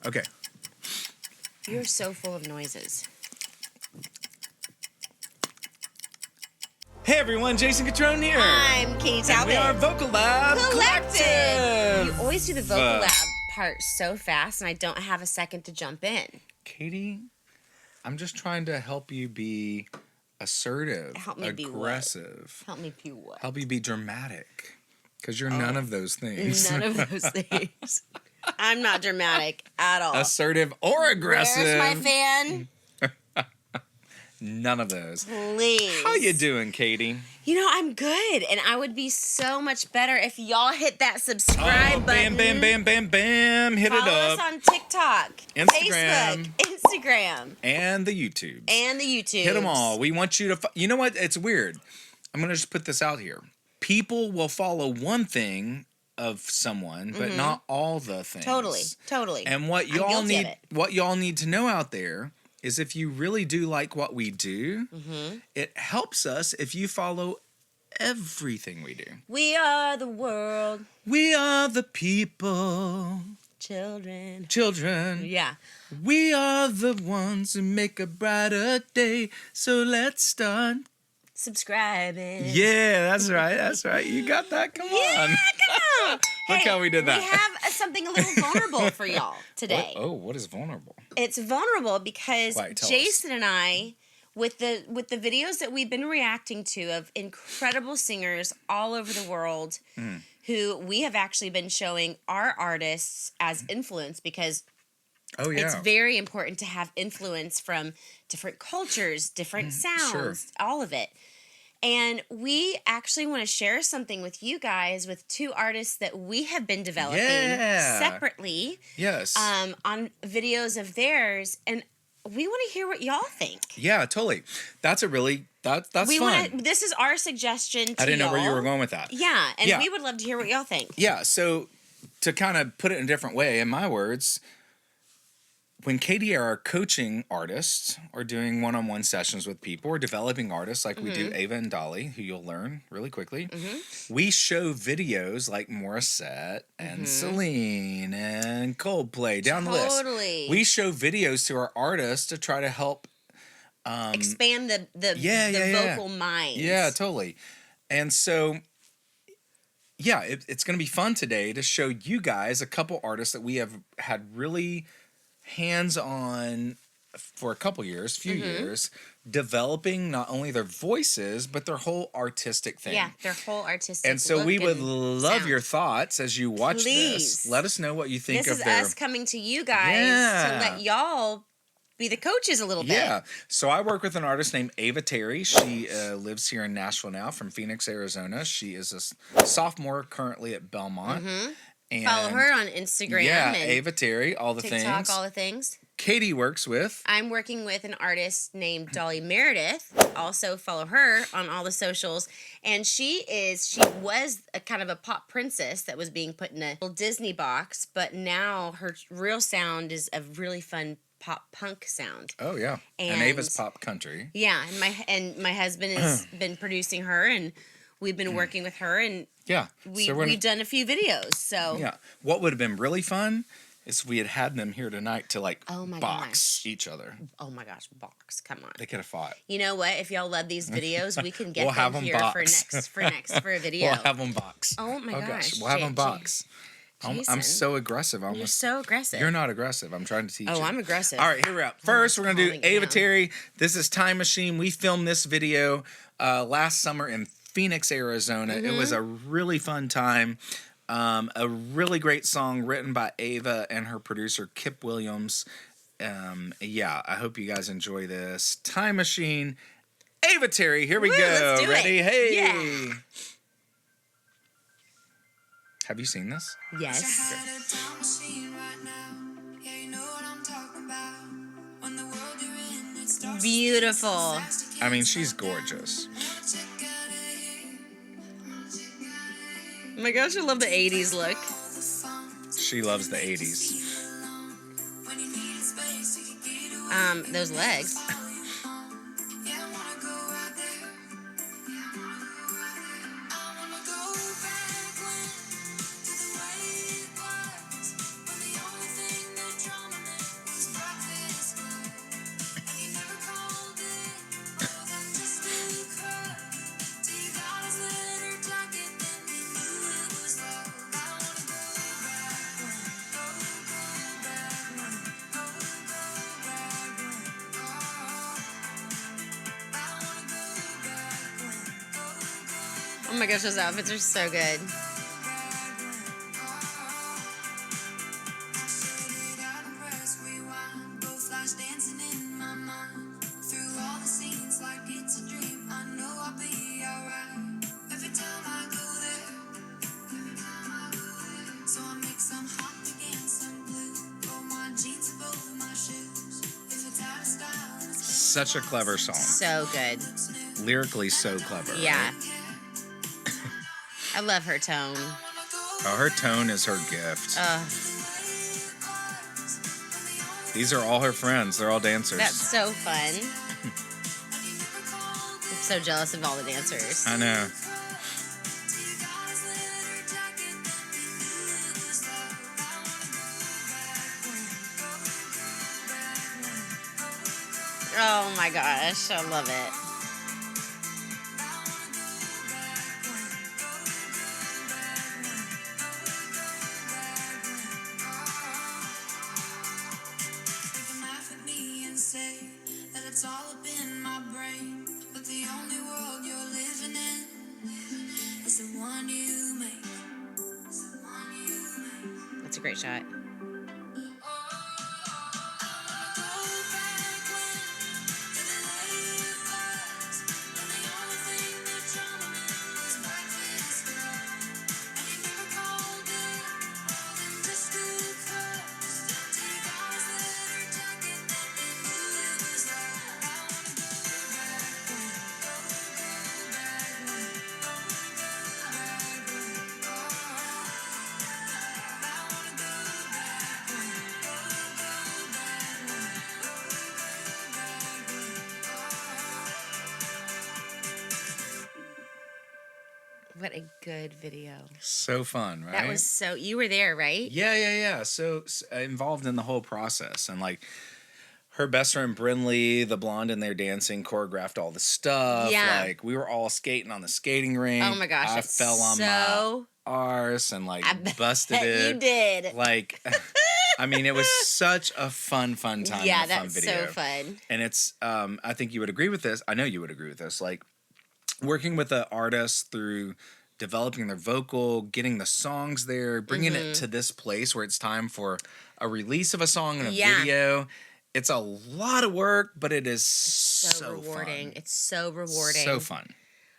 Okay. You're so full of noises. Hey everyone, Jason Catron here. I'm Katie And Talbot. we are Vocal Lab Collective. You always do the Vocal Lab part so fast, and I don't have a second to jump in. Katie, I'm just trying to help you be assertive, Help me aggressive. Help me be what? Help you be dramatic. Because you're none of those things. None of those things. I'm not dramatic at all. Assertive or aggressive. Where's my fan? None of those. Please. How you doing, Katie? You know, I'm good, and I would be so much better if y'all hit that subscribe button. Bam, bam, bam, bam, bam. Hit Follow it up. us on TikTok, Instagram. Facebook, Instagram, And the YouTube. Hit them all. We want you to... You know what? It's weird. I'm going to just put this out here. People will follow one thing of someone, but not all the things. Totally. And what y'all need to know out there is if you really do like what we do, it helps us if you follow everything we do. We are the world. We are the people. Children. Yeah. We are the ones who make a brighter day. So let's start subscribing. Yeah, that's right. You got that? Come on. Come on. Look how we did that. We have something a little vulnerable for y'all today. What is vulnerable? It's vulnerable because Jason and I, with the videos that we've been reacting to of incredible singers all over the world, who we have actually been showing our artists as influence because it's very important to have influence from different cultures, different sounds, all of it. And we actually want to share something with you guys with two artists that we have been developing separately. Yes. On videos of theirs. And we want to hear what y'all think. Yeah, totally. That's fun. This is our suggestion to y'all. I didn't know where you were going with that. Yeah, and we would love to hear what y'all think. Yeah, so to kind of put it in a different way, in my words, when Katie are coaching artists or doing one-on-one sessions with people or developing artists like we do Ava and Dolly, who you'll learn really quickly, we show videos like Morissette and Celine and Coldplay down the list. We show videos to our artists to try to help expand the vocal minds. Yeah, totally. And so, it's going to be fun today to show you guys a couple artists that we have had really hands-on for a couple years, few years, developing not only their voices, but their whole artistic thing. Yeah, their whole artistic And so we would love sound. your thoughts as you watch this. Let us know what you think of their... This is us coming to you guys to let y'all be the coaches a little bit. Yeah. So I work with an artist named Ava Terry. She lives here in Nashville now from Phoenix, Arizona. She is a sophomore currently at Belmont. And follow her on Instagram. Yeah, and Ava Terry, all the TikTok, things. all the things. Katie works with... I'm working with an artist named Dolly Meredith. Also follow her on all the socials. And she was a kind of a pop princess that was being put in a little Disney box. But now her real sound is a really fun pop punk sound. Oh, yeah. And Ava's pop country. Yeah. And my husband has been producing her. And we've been working with her. And we've done a few videos. So yeah. What would have been really fun is we had them here tonight to box each other. Oh my gosh, box! Come on, they could have fought. You know what? If y'all love these videos, we can get them here box. for a video. We'll have them box. Oh my gosh, we'll have them box. I'm so aggressive. You're so aggressive. You're not aggressive. I'm trying to teach you. Oh, I'm aggressive. All right, here we're at. First, we're gonna do Ava Terry. This is Time Machine. We filmed this video last summer in Phoenix, Arizona. It was a really fun time. A really great song written by Ava and her producer Kip Williams. I hope you guys enjoy this. Time Machine, Ava Terry. Here we go. Let's do Ready? It. Hey. Yeah. Have you seen this? Yes. Beautiful. I mean, she's gorgeous. Oh my gosh, I love the 80s look. She loves the 80s. Those legs. Oh my gosh, those outfits are so good. Such a clever song. So good. Lyrically so clever. Yeah. Right? I love her tone. Oh, her tone is her gift. These are all her friends. They're all dancers. That's so fun. I'm so jealous of all the dancers. I know. Oh my gosh, I love it. That's a great shot. What a good video. So fun, right? That was so... You were there, right? Yeah. So involved in the whole process. And like her best friend Brinley, the blonde in there dancing, choreographed all the stuff. Yeah. Like we were all skating on the skating rink. Oh my gosh. I fell on my arse and like busted it. You did. Like... I mean, it was such a fun time. Yeah, and a fun that's video. so fun. And it's, I think you would agree with this. I know you would agree with this. Like, working with an artist through developing their vocal, getting the songs there, bringing it to this place where it's time for a release of a song and a video. It's a lot of work, but it is so rewarding. Fun. It's so rewarding. So fun.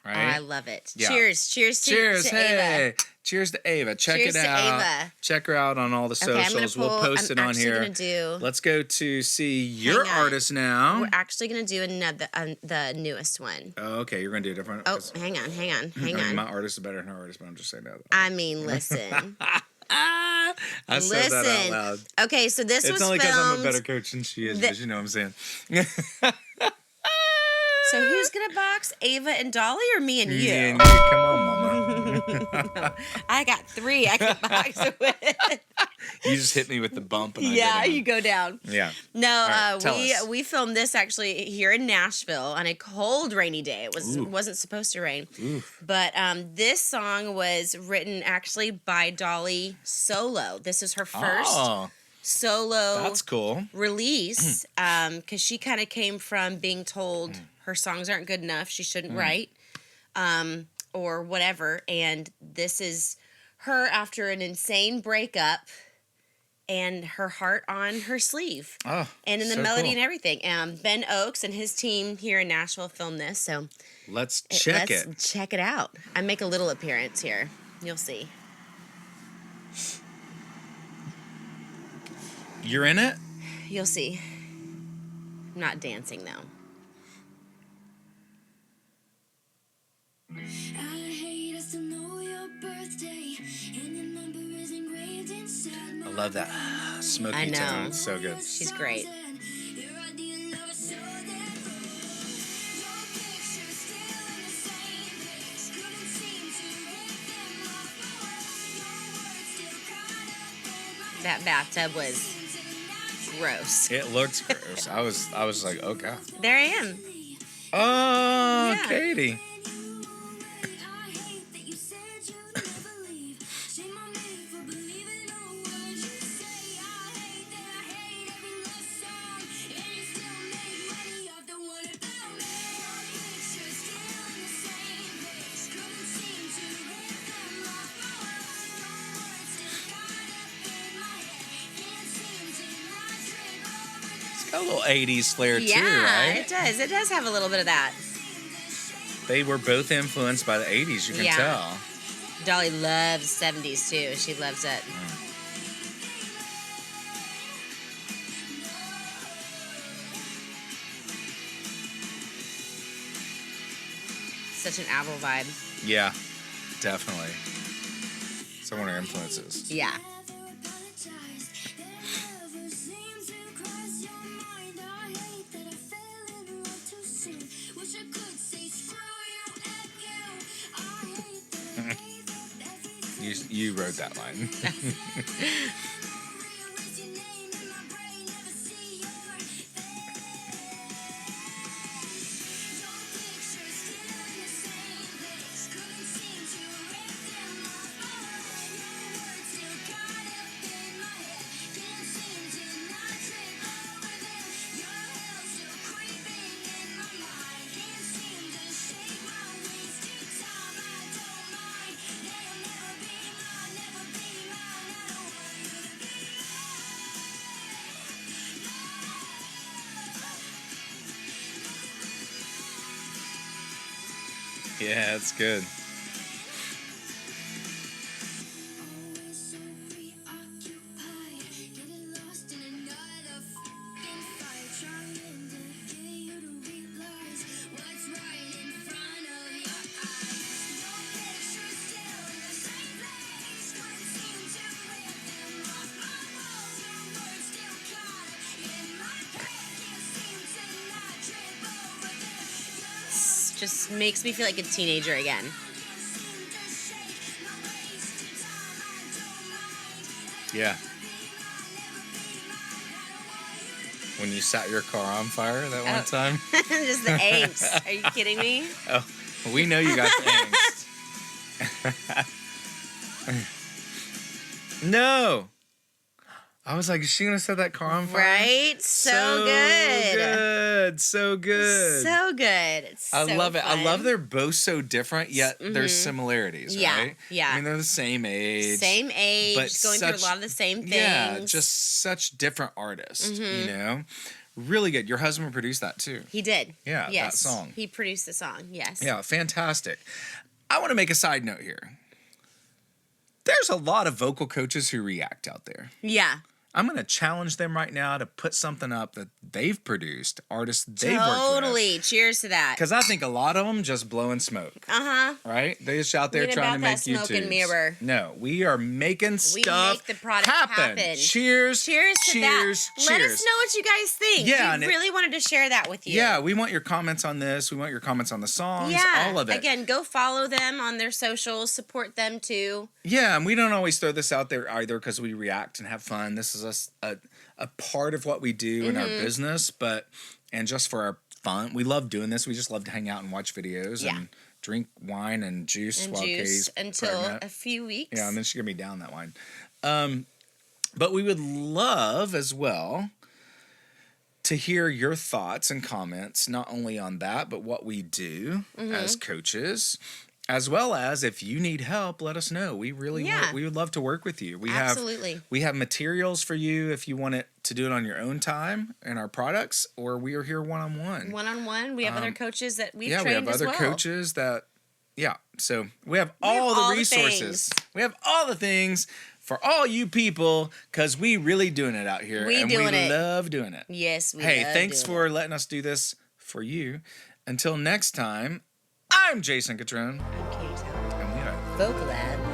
Right? Oh, I love it. Yeah. Cheers to Hey. Ava. Cheers to Ava. Check Cheers it out. To Ava. Check her out on all the socials. We'll post it on here. Let's go to see your artist now. We're actually going to do another the newest one. Oh, okay. You're going to do a different. Oh, hang on. I mean, my artist is better than her artist, but I'm just saying that. I mean, listen. I said that out loud. Okay, so this was filmed. It's only because I'm a better coach than she is, because you know what I'm saying. So who's gonna box, Ava and Dolly, or me and you? Me and you. Come on, Mama. No, I got 3 I can box with. You just hit me with the bump. And you go down. Yeah. No, we filmed this actually here in Nashville on a cold, rainy day. It wasn't supposed to rain. Oof. But this song was written actually by Dolly solo. This is her first solo. That's cool. Release, because she kind of came from being told her songs aren't good enough, she shouldn't write, or whatever. And this is her after an insane breakup and her heart on her sleeve. Oh, and in the melody and everything. Ben Oakes and his team here in Nashville filmed this, so let's check it out. I make a little appearance here. You'll see. You're in it? You'll see. I'm not dancing, though. I love that smoky tone. It's so good. She's great. That bathtub was gross. It looked gross. I was like, oh God. There I am. Oh, yeah. Katie. got a little 80s flair too, Yeah, right? it does. It does have a little bit of that. They were both influenced by the 80s, you can tell. Dolly loves 70s too. She loves it. Such an Avril vibe. Yeah, definitely. Some of her influences. Yeah. You wrote that line. Yeah, that's good. Just makes me feel like a teenager again. Yeah. When you set your car on fire that one time? Just the angst. Are you kidding me? Oh, we know you got the angst. No. I was like, is she going to set that car on fire? Right? So good. So good. So good. It's I so love it. fun. I love they're both so different, yet there's similarities, right? Yeah. I mean, they're the same age. Same age, but going through a lot of the same things. Yeah, just such different artists, you know? Really good. Your husband produced that too. He did. Yeah, yes. that song. He produced the song, yes. Yeah, fantastic. I want to make a side note here. There's a lot of vocal coaches who react out there. Yeah. I'm going to challenge them right now to put something up that they've produced, artists they've worked with. Totally. Cheers to that. Because I think a lot of them just blowing smoke. Uh-huh. Right? They just out there trying to make smoke and YouTubes. mirror. No, we are making stuff make the product happen. Cheers Cheers. to that. Let us know what you guys think. Yeah, we really wanted to share that with you. Yeah, we want your comments on this. We want your comments on the songs. All of it. Again, go follow them on their socials. Support them too. Yeah, and we don't always throw this out there either because we react and have fun. This is a part of what we do in our business, and just for our fun. We love doing this. We just love to hang out and watch videos and drink wine and juice while Kay's until pregnant. a few weeks. Yeah, and then she's going to be down that wine. But we would love as well to hear your thoughts and comments, not only on that, but what we do as coaches. As well as if you need help, let us know. We really we would love to work with you. We have materials for you if you want it to do it on your own time in our products, or we are here one-on-one. One-on-one. We have other coaches that we've trained we have other coaches that so we have all the resources. We have all the things for all you people because we really doing it out here. We love doing it. Yes, we thanks for letting us do this for you. Until next time, I'm Jason Catron. I'm Katie Tower. And we are Vocal Lab.